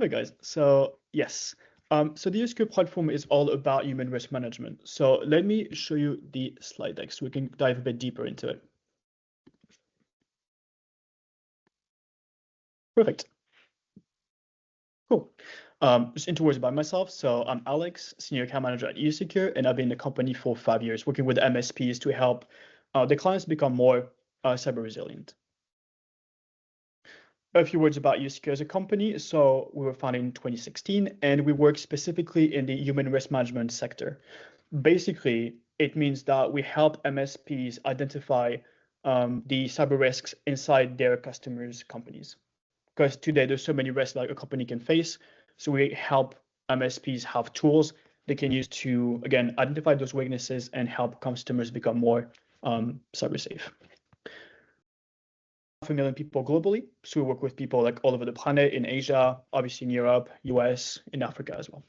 Perfect, guys. So yes, so the Usecure platform is all about human risk management. So let me show you the slide deck so we can dive a bit deeper into it. Perfect. Cool. Just into words about myself. So I'm Alex, Senior Account Manager at Usecure, and I've been in the company for 5 years, working with MSPs to help the clients become more cyber resilient. A few words about Usecure as a company. So we were founded in 2016, and we work specifically in the human risk management sector. Basically, it means that we help MSPs identify the cyber risks inside their customers' companies. Because today there's so many risks that a company can face. So we help MSPs have tools they can use to, again, identify those weaknesses and help customers become more cyber safe. 500 million people globally. So we work with people like all over the planet, in Asia, obviously in Europe, US, in Africa as well.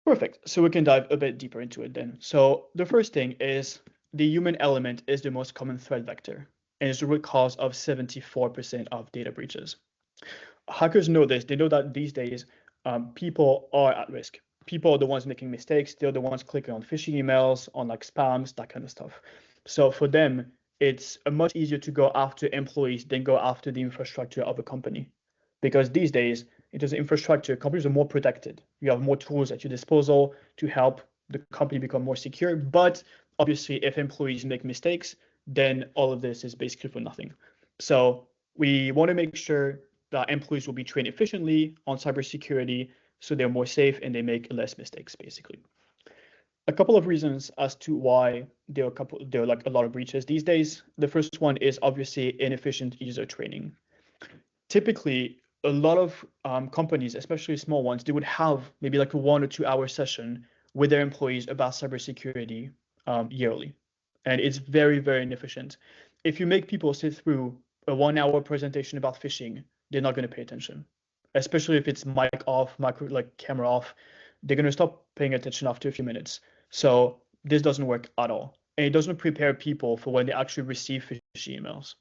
Perfect. So we can dive a bit deeper into it then. So the first thing is the human element is the most common threat vector, and is the root cause of 74% of data breaches. Hackers know this. They know that these days people are at risk. People are the ones making mistakes. They're the ones clicking on phishing emails, on like spams, that kind of stuff. So for them, it's much easier to go after employees than go after the infrastructure of a company. Because these days, in terms of infrastructure, companies are more protected. You have more tools at your disposal to help the company become more secure. But obviously, if employees make mistakes, then all of this is basically for nothing. So we want to make sure that employees will be trained efficiently on cybersecurity so they're more safe and they make less mistakes, basically. A couple of reasons as to why there are like a lot of breaches these days. The first one is obviously inefficient user training. Typically, a lot of companies, especially small ones, they would have maybe like a 1 or 2 hour session with their employees about cybersecurity yearly. And it's very, very inefficient. If you make people sit through a 1 hour presentation about phishing, they're not going to pay attention, especially if it's mic off, camera off. They're going to stop paying attention after a few minutes. So this doesn't work at all. And it doesn't prepare people for when they actually receive phishing emails.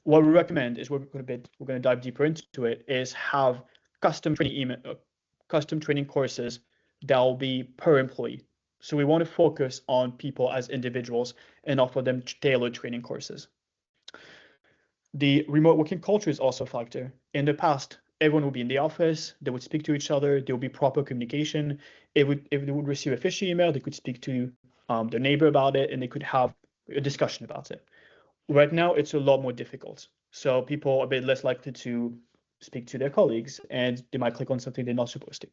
What we recommend is we're going to dive deeper into it is have custom training courses that will be per employee. So we want to focus on people as individuals and offer them tailored training courses. The remote working culture is also a factor. In the past, everyone would be in the office, they would speak to each other, there would be proper communication. If they would receive a phishing email, they could speak to their neighbor about it and they could have a discussion about it. Right now, it's a lot more difficult. So people are a bit less likely to speak to their colleagues and they might click on something they're not supposed to.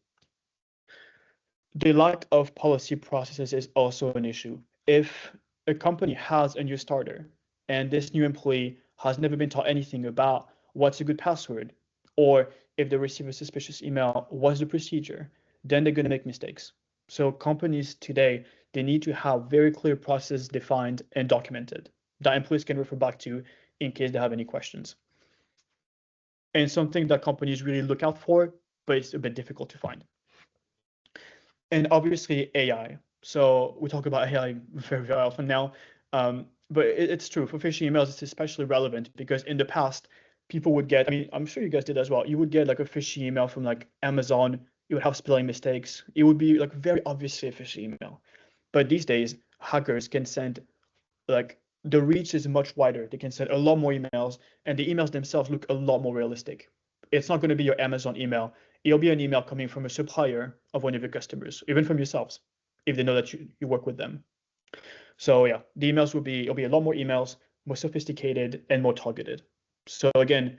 The lack of policy processes is also an issue. If a company has a new starter and this new employee has never been taught anything about what's a good password, or if they receive a suspicious email, what's the procedure, then they're going to make mistakes. So companies today, they need to have very clear processes defined and documented that employees can refer back to in case they have any questions. And something that companies really look out for, but it's a bit difficult to find. And obviously AI. So we talk about AI very, very often now, but it's true. For phishing emails, it's especially relevant because in the past, people would get, I mean, I'm sure you guys did as well. You would get like a phishing email from like Amazon. You would have spelling mistakes. It would be like very obviously a phishing email. But these days, hackers can send like the reach is much wider. They can send a lot more emails, and the emails themselves look a lot more realistic. It's not going to be your Amazon email. It'll be an email coming from a supplier of one of your customers, even from yourselves, if they know that you work with them. So yeah, the emails it'll be a lot more emails, more sophisticated and more targeted. So again,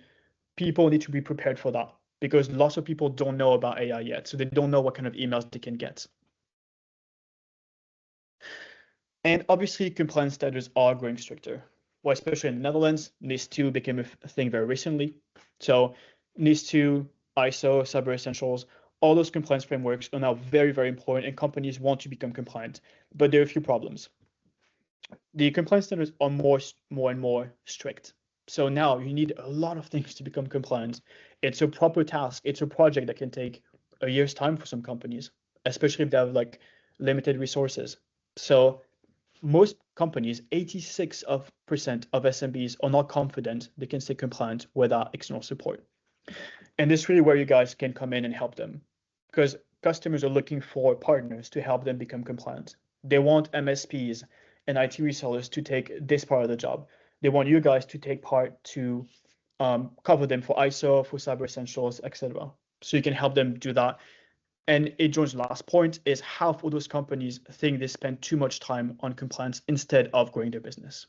people need to be prepared for that because lots of people don't know about AI yet. So they don't know what kind of emails they can get. And obviously, compliance standards are growing stricter. Well, especially in the Netherlands, NIS2 became a thing very recently. So NIS2, ISO, Cyber Essentials, all those compliance frameworks are now very, very important, and companies want to become compliant. But there are a few problems. The compliance standards are more and more strict. So now you need a lot of things to become compliant. It's a proper task. It's a project that can take a year's time for some companies, especially if they have like limited resources. So most companies, 86% of SMBs are not confident they can stay compliant without external support. And this is really where you guys can come in and help them, because customers are looking for partners to help them become compliant. They want MSPs and IT resellers to take this part of the job. They want you guys to take part to cover them for ISO, for Cyber Essentials, etc. So you can help them do that. And it joins the last point is half of those companies think they spend too much time on compliance instead of growing their business.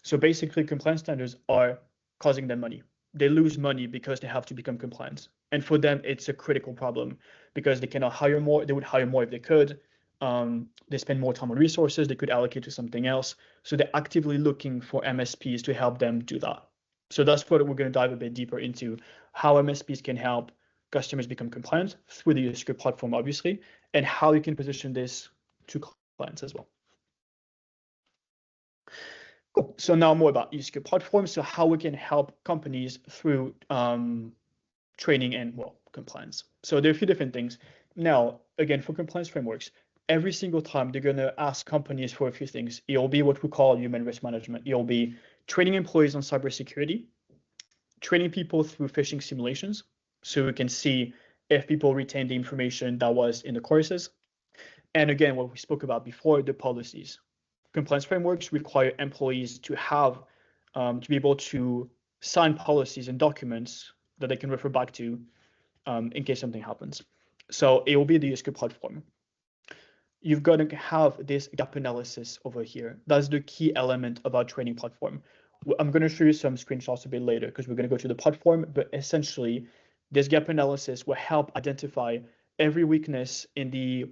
So basically, compliance standards are causing them money. They lose money because they have to become compliant. And for them, it's a critical problem because they cannot hire more. They would hire more if they could. They spend more time on resources they could allocate to something else. So they're actively looking for MSPs to help them do that. So that's what we're going to dive a bit deeper into, how MSPs can help customers become compliant through the Usecure platform, obviously, and how you can position this to clients as well. Cool. So now more about Usecure platform. So how we can help companies through training and, well, compliance. So there are a few different things. Now, again, for compliance frameworks, every single time they're going to ask companies for a few things. It'll be what we call human risk management. It'll be training employees on cybersecurity, training people through phishing simulations, so we can see if people retain the information that was in the courses. And again, what we spoke about before, the policies. Compliance frameworks require employees to have, to be able to sign policies and documents that they can refer back to in case something happens. So it will be the Usecure platform. You've got to have this gap analysis over here. That's the key element of our training platform. I'm going to show you some screenshots a bit later because we're going to go to the platform, but essentially this gap analysis will help identify every weakness in the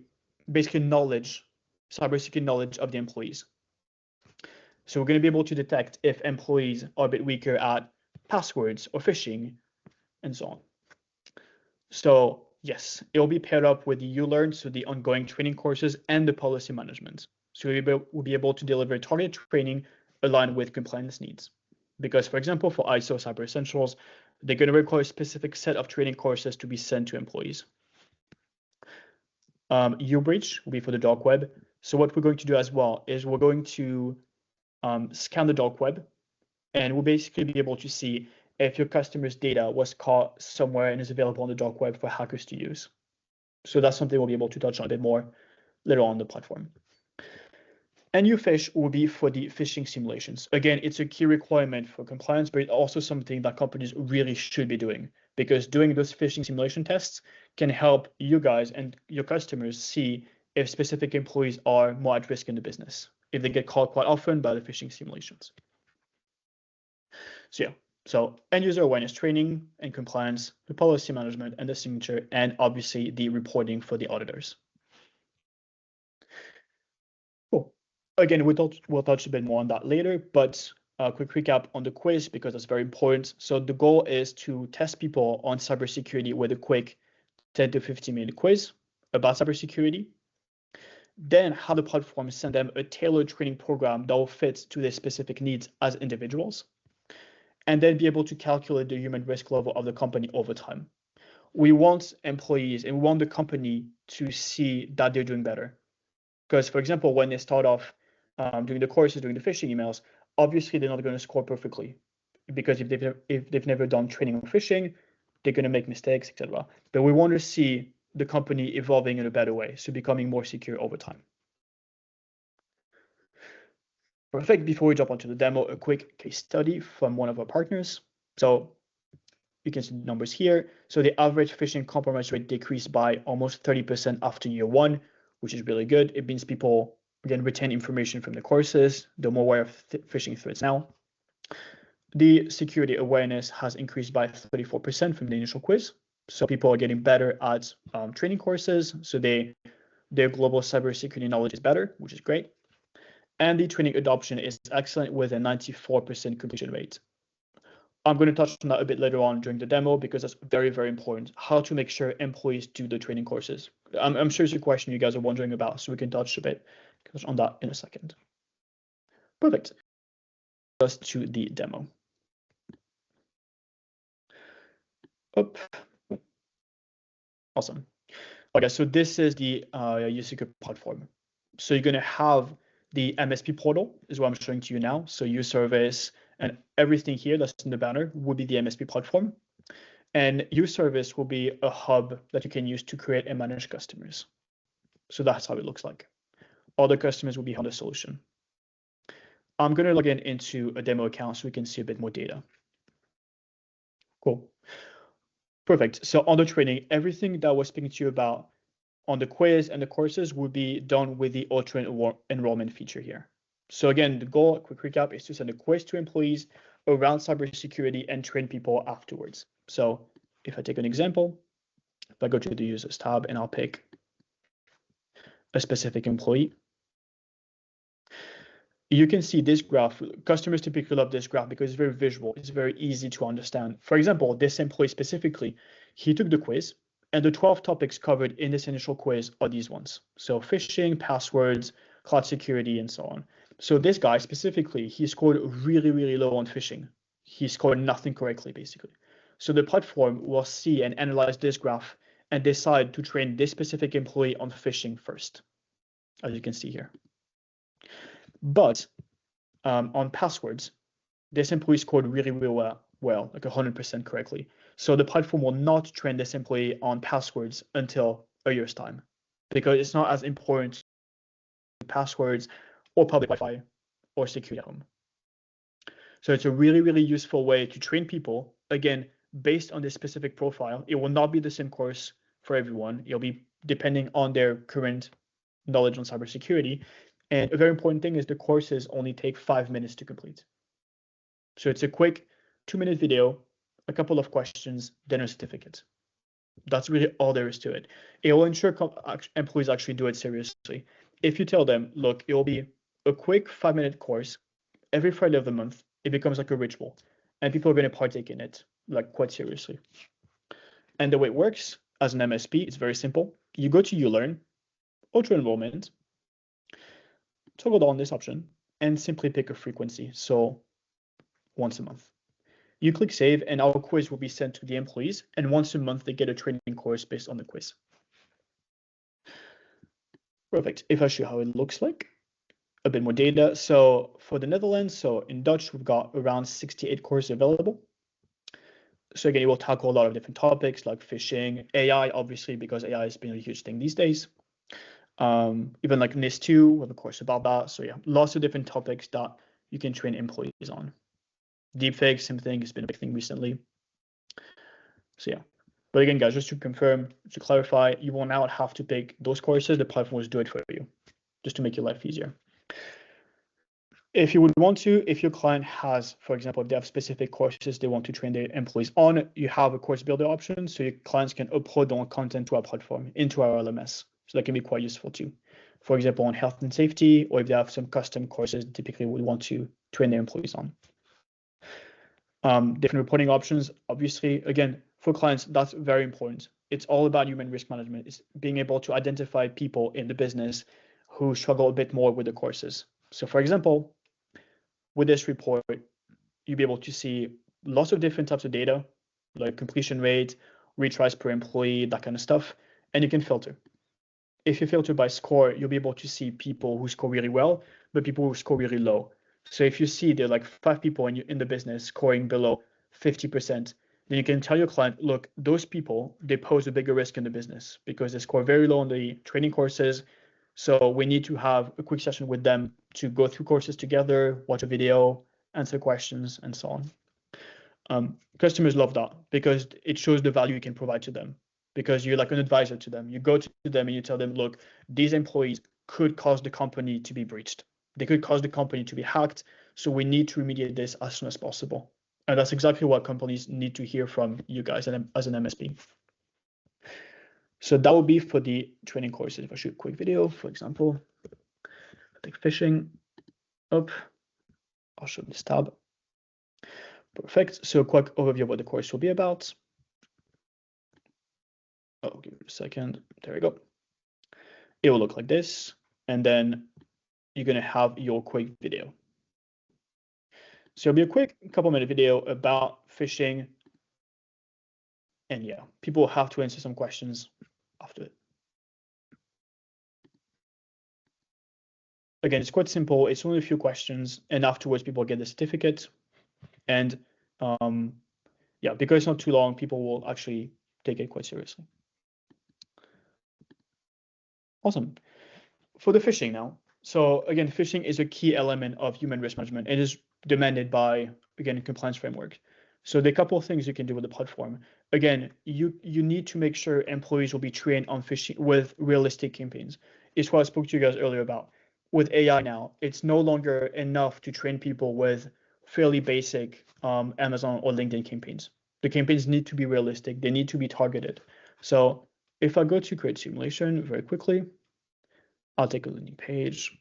basically knowledge, cybersecurity knowledge of the employees. So we're going to be able to detect if employees are a bit weaker at passwords or phishing and so on. So yes, it will be paired up with the ULearn, so the ongoing training courses and the policy management. So we'll be able to deliver targeted training aligned with compliance needs. Because, for example, for ISO Cyber Essentials, they're going to require a specific set of training courses to be sent to employees. UBreach will be for the dark web. So what we're going to do as well is we're going to scan the dark web, and we'll basically be able to see if your customer's data was caught somewhere and is available on the dark web for hackers to use. So that's something we'll be able to touch on a bit more later on the platform. And UPhish will be for the phishing simulations. Again, it's a key requirement for compliance, but it's also something that companies really should be doing, because doing those phishing simulation tests can help you guys and your customers see if specific employees are more at risk in the business, if they get caught quite often by the phishing simulations. So yeah, so end user awareness training and compliance, the policy management and the signature, and obviously the reporting for the auditors. Cool. Again, we'll touch a bit more on that later, but a quick recap on the quiz because that's very important. So the goal is to test people on cybersecurity with a quick 10 to 15-minute quiz about cybersecurity. Then have the platform send them a tailored training program that will fit to their specific needs as individuals, and then be able to calculate the human risk level of the company over time. We want employees and we want the company to see that they're doing better. Because, for example, when they start off doing the courses, doing the phishing emails, obviously they're not going to score perfectly, because if they've never done training on phishing, they're going to make mistakes, etc. But we want to see the company evolving in a better way, so becoming more secure over time. Perfect. Before we jump onto the demo, a quick case study from one of our partners. So you can see the numbers here. So the average phishing compromise rate decreased by almost 30% after year one, which is really good. It means people, again, retain information from the courses. They're more aware of phishing threats now. The security awareness has increased by 34% from the initial quiz. So people are getting better at training courses. So their global cybersecurity knowledge is better, which is great. And the training adoption is excellent with a 94% completion rate. I'm going to touch on that a bit later on during the demo because that's very, very important, how to make sure employees do the training courses. I'm sure it's a question you guys are wondering about, so we can touch on that in a second. Perfect. Just to the demo. Awesome. Okay, so this is the Usecure platform. So you're going to have The MSP portal is what I'm showing to you now. So Uservice and everything here that's in the banner will be the MSP platform. And Uservice will be a hub that you can use to create and manage customers. So that's how it looks like. All the customers will be on the solution. I'm going to log in into a demo account so we can see a bit more data. Cool. Perfect. So on the training, everything that I was speaking to you about on the quiz and the courses will be done with the auto enrollment feature here. So again, the goal, quick recap, is to send a quiz to employees around cybersecurity and train people afterwards. So if I take an example, if I go to the users tab and I'll pick a specific employee, you can see this graph. Customers typically love this graph because it's very visual. It's very easy to understand. For example, this employee specifically, he took the quiz, and the 12 topics covered in this initial quiz are these ones. So phishing, passwords, cloud security, and so on. So this guy specifically, he scored really, really low on phishing. He scored nothing correctly, basically. So the platform will see and analyze this graph and decide to train this specific employee on phishing first, as you can see here. But on passwords, this employee scored really, really well, like 100% correctly. So the platform will not train this employee on passwords until a year's time, because it's not as important passwords or public Wi-Fi or security at home. So it's a really, really useful way to train people, again, based on this specific profile. It will not be the same course for everyone. It'll be depending on their current knowledge on cybersecurity. And a very important thing is the courses only take 5 minutes to complete. So it's a quick 2-minute video, a couple of questions, then a certificate. That's really all there is to it. It will ensure employees actually do it seriously. If you tell them, look, it will be a quick 5-minute course every Friday of the month, it becomes like a ritual, and people are going to partake in it like quite seriously. And the way it works as an MSP, it's very simple. You go to ULearn, auto enrollment, toggle on this option, and simply pick a frequency. So once a month. You click save, and our quiz will be sent to the employees, and once a month they get a training course based on the quiz. Perfect. If I show you how it looks like, a bit more data. So for the Netherlands, so in Dutch, we've got around 68 courses available. So again, it will tackle a lot of different topics like phishing, AI, obviously, because AI has been a huge thing these days. Even like NIS2, we have a course about that. So yeah, lots of different topics that you can train employees on. Deepfake, same thing, has been a big thing recently. So yeah, but again, guys, just to confirm, to clarify, you will now have to pick those courses. The platform will do it for you, just to make your life easier. If you would want to, if your client has, for example, if they have specific courses they want to train their employees on, you have a course builder option, so your clients can upload their own content to our platform into our LMS. So that can be quite useful too. For example, on health and safety, or if they have some custom courses typically would want to train their employees on. Different reporting options, obviously, again, for clients, that's very important. It's all about human risk management. It's being able to identify people in the business who struggle a bit more with the courses. So for example, with this report, you'll be able to see lots of different types of data, like completion rate, retries per employee, that kind of stuff, and you can filter. If you filter by score, you'll be able to see people who score really well, but people who score really low. So if you see there are like 5 people in the business scoring below 50%, then you can tell your client, look, those people, they pose a bigger risk in the business because they score very low on the training courses. So we need to have a quick session with them to go through courses together, watch a video, answer questions, and so on. Customers love that because it shows the value you can provide to them, because you're like an advisor to them. You go to them and you tell them, look, these employees could cause the company to be breached. They could cause the company to be hacked. So we need to remediate this as soon as possible. And that's exactly what companies need to hear from you guys as an MSP. So that would be for the training courses. If I shoot a quick video, for example, I take phishing up, I'll show this tab. Perfect. So a quick overview of what the course will be about. Oh, give it a second. There we go. It will look like this. And then you're going to have your quick video. So it'll be a quick couple-minute video about phishing. And yeah, people will have to answer some questions after it. again, it's quite simple. It's only a few questions, and afterwards people get the certificate. And yeah, because it's not too long, people will actually take it quite seriously. Awesome. For the phishing now. So again, phishing is a key element of human risk management. It is demanded by, again, compliance framework. So there are a couple of things you can do with the platform. Again, you need to make sure employees will be trained on phishing with realistic campaigns. It's what I spoke to you guys earlier about. With AI now, it's no longer enough to train people with fairly basic Amazon or LinkedIn campaigns. The campaigns need to be realistic. They need to be targeted. So if I go to create simulation very quickly, I'll take a landing page.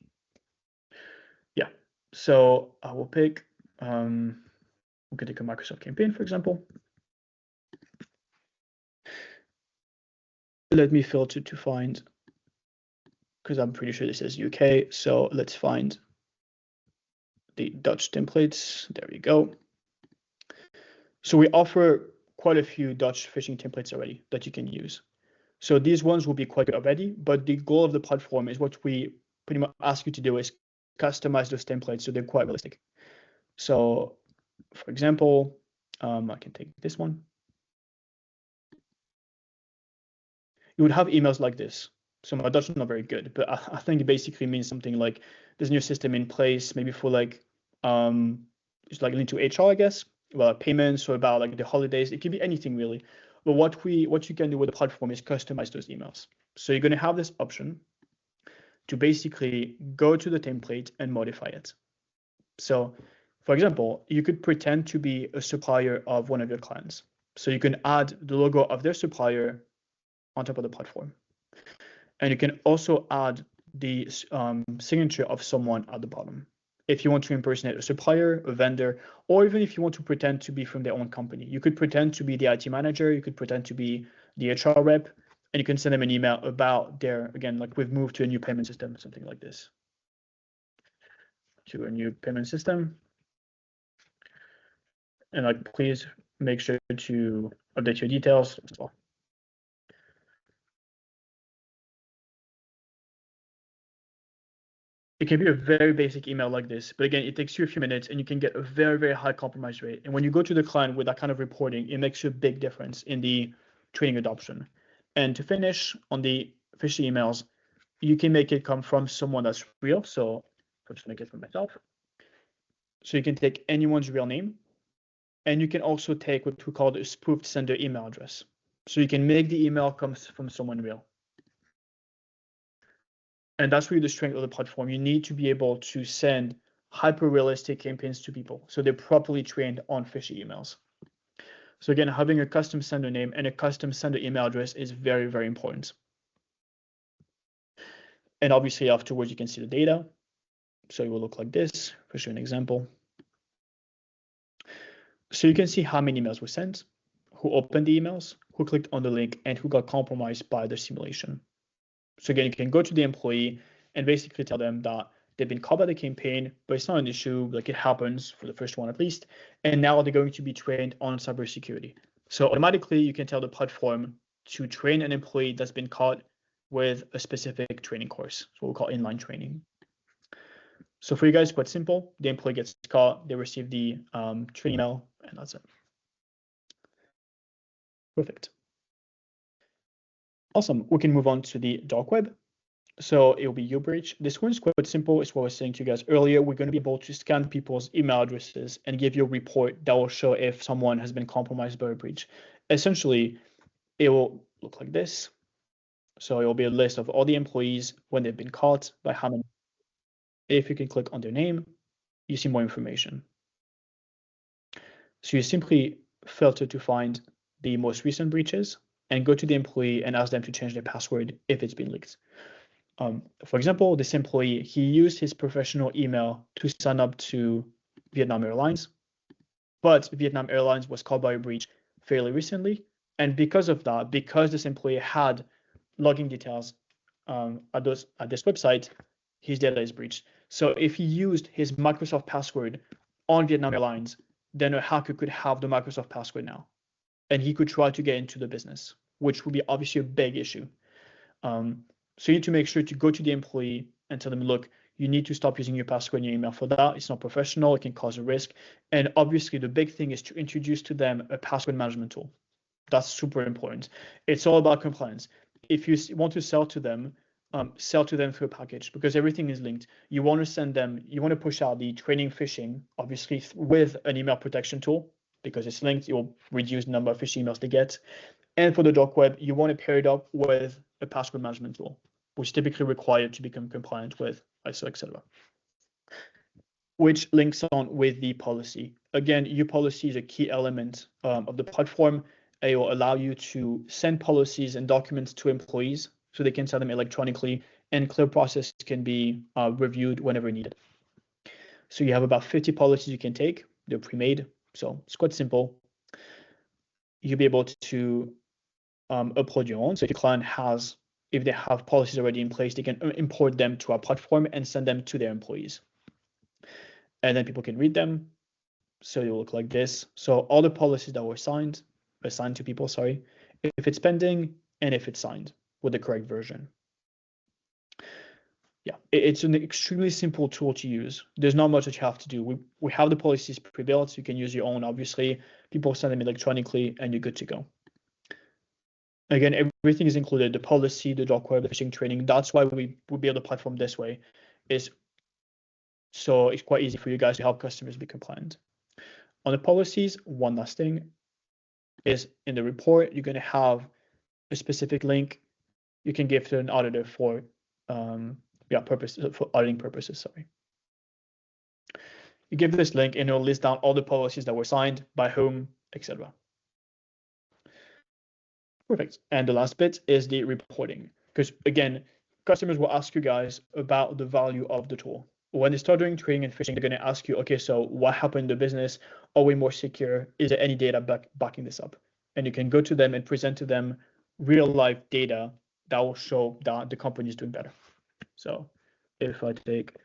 Yeah, so I will pick, we could take a Microsoft campaign, for example. Let me filter to find, because I'm pretty sure this is UK. So let's find the Dutch templates. There we go. So we offer quite a few Dutch phishing templates already that you can use. So these ones will be quite good already, but the goal of the platform is what we pretty much ask you to do is customize those templates so they're quite realistic. So for example, I can take this one. You would have emails like this. So my Dutch is not very good, but I think it basically means something like there's a new system in place, maybe for like it's like linked to HR, I guess, well, payments or about like the holidays. It could be anything really. But what you can do with the platform is customize those emails. So you're going to have this option to basically go to the template and modify it. So for example, you could pretend to be a supplier of one of your clients. So you can add the logo of their supplier on top of the platform. And you can also add the signature of someone at the bottom. If you want to impersonate a supplier, a vendor, or even if you want to pretend to be from their own company, you could pretend to be the IT manager, you could pretend to be the HR rep, and you can send them an email about their, again, like we've moved to a new payment system, something like this. To a new payment system. And like, please make sure to update your details as well. It can be a very basic email like this, but again, it takes you a few minutes and you can get a very, very high compromise rate. And when you go to the client with that kind of reporting, it makes you a big difference in the training adoption. And to finish on the phishing emails, you can make it come from someone that's real. So I'm just make it for myself. So you can take anyone's real name, and you can also take what we call a spoofed sender email address. So you can make the email come from someone real. And that's really the strength of the platform. You need to be able to send hyper-realistic campaigns to people so they're properly trained on phishing emails. So again, having a custom sender name and a custom sender email address is very, very important. And obviously afterwards, you can see the data. So it will look like this, for sure, an example. So you can see how many emails were sent, who opened the emails, who clicked on the link, and who got compromised by the simulation. So again, you can go to the employee and basically tell them that they've been caught by the campaign, but it's not an issue, like it happens for the first one at least. And now they're going to be trained on cybersecurity. So automatically you can tell the platform to train an employee that's been caught with a specific training course, so what we call inline training. So for you guys, quite simple. The employee gets caught, they receive the training email, and that's it. Perfect. Awesome. We can move on to the dark web. So it will be your breach. This one's quite simple. It's what I was saying to you guys earlier. We're going to be able to scan people's email addresses and give you a report that will show if someone has been compromised by a breach. Essentially, it will look like this. So it will be a list of all the employees when they've been caught, by how many. If you can click on their name, you see more information. So you simply filter to find the most recent breaches and go to the employee and ask them to change their password if it's been leaked. For example, this employee, he used his professional email to sign up to Vietnam Airlines, but Vietnam Airlines was caught by a breach fairly recently. And because of that, because this employee had login details at this website, his data is breached. So if he used his Microsoft password on Vietnam Airlines, then a hacker could have the Microsoft password now, and he could try to get into the business, which would be obviously a big issue. So you need to make sure to go to the employee and tell them, look, You need to stop using your password in your email for that. It's not professional. It can cause a risk. And obviously, the big thing is to introduce to them a password management tool. That's super important. It's all about compliance. If you want to sell to them through a package, because everything is linked. You want to send them, you want to push out the training phishing, obviously with an email protection tool, because it's linked. It will reduce the number of phishing emails they get. And for the dark web, you want to pair it up with a password management tool, which is typically required to become compliant with ISO, etc. Which links on with the policy. Again, your policy is a key element of the platform. It will allow you to send policies and documents to employees so they can send them electronically, and clear process can be reviewed whenever needed. So you have about 50 policies you can take. They're pre-made, so it's quite simple. You'll be able to upload your own. So if your client if they have policies already in place, they can import them to our platform and send them to their employees. And then people can read them. So it will look like this. So all the policies that were assigned to people, sorry, if it's pending and if it's signed with the correct version. Yeah, it's an extremely simple tool to use. There's not much that you have to do. We have the policies pre-built, so you can use your own, obviously. People send them electronically and you're good to go. Again, everything is included, the policy, the dark web, the phishing training. That's why we build a platform this way, so it's quite easy for you guys to help customers be compliant. On the policies, one last thing is in the report, you're going to have a specific link you can give to an auditor for auditing purposes. Sorry. You give this link and it'll list down all the policies that were signed, by whom, etc. Perfect. And the last bit is the reporting, because again, customers will ask you guys about the value of the tool. When they start doing trading and phishing, they're going to ask you, okay, so what happened in the business? Are we more secure? Is there any data backing this up? And you can go to them and present to them real life data that will show that the company is doing better. So if I take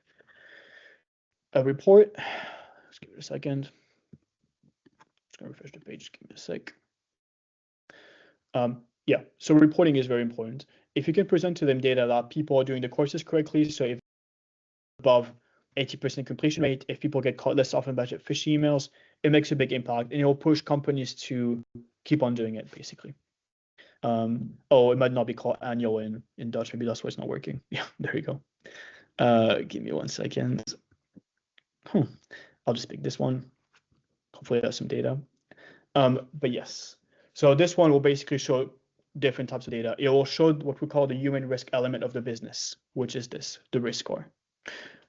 a report, let's give it a second. Just going to refresh the page. Give me a sec. Yeah, so reporting is very important. If you can present to them data that people are doing the courses correctly, so if above 80% completion rate, if people get caught less often by phishing emails, it makes a big impact and it will push companies to keep on doing it, basically. Oh, it might not be called annual in Dutch. Maybe that's why it's not working. Yeah, there you go. Give me 1 second. I'll just pick this one. Hopefully it has some data. But yes, so this one will basically show different types of data. It will show what we call the human risk element of the business, which is this, the risk score.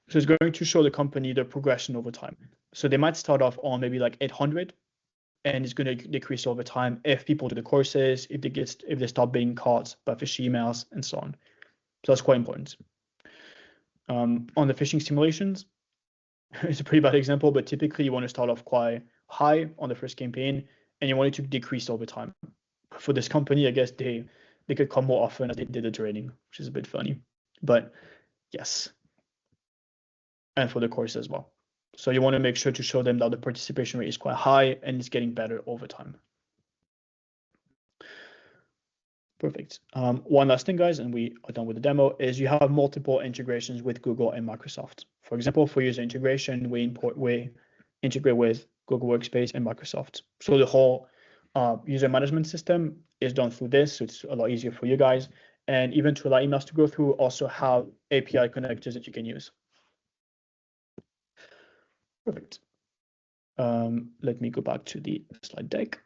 So it's going to show the company the progression over time. So they might start off on maybe like 800, and it's going to decrease over time if people do the courses, if they stop being caught by phishing emails, and so on. So that's quite important. On the phishing simulations, it's a pretty bad example, but typically you want to start off quite high on the first campaign, and you want it to decrease over time. For this company, I guess they could come more often as they did the training, which is a bit funny, but yes. And for the course as well. So you want to make sure to show them that the participation rate is quite high and it's getting better over time. Perfect. One last thing, guys, and we are done with the demo, is you have multiple integrations with Google and Microsoft. For example, for user integration, we integrate with Google Workspace and Microsoft. So the whole user management system is done through this, so it's a lot easier for you guys. And even to allow emails to go through, also have API connectors that you can use. Perfect. Let me go back to the slide deck.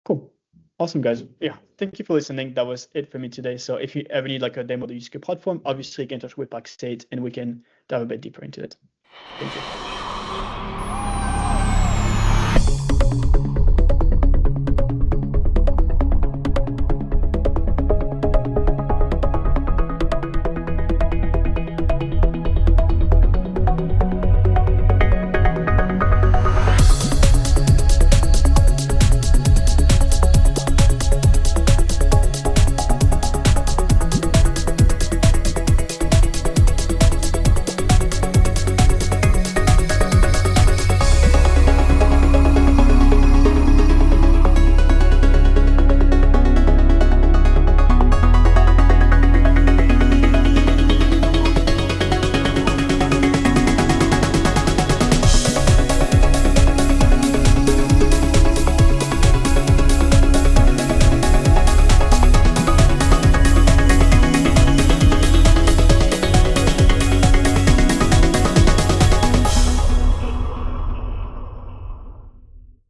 Cool. Awesome, guys. Yeah, thank you for listening. That was it for me today. So if you ever need like a demo of the Usecure platform, obviously get in touch with Backstage and we can dive a bit deeper into it. Thank you.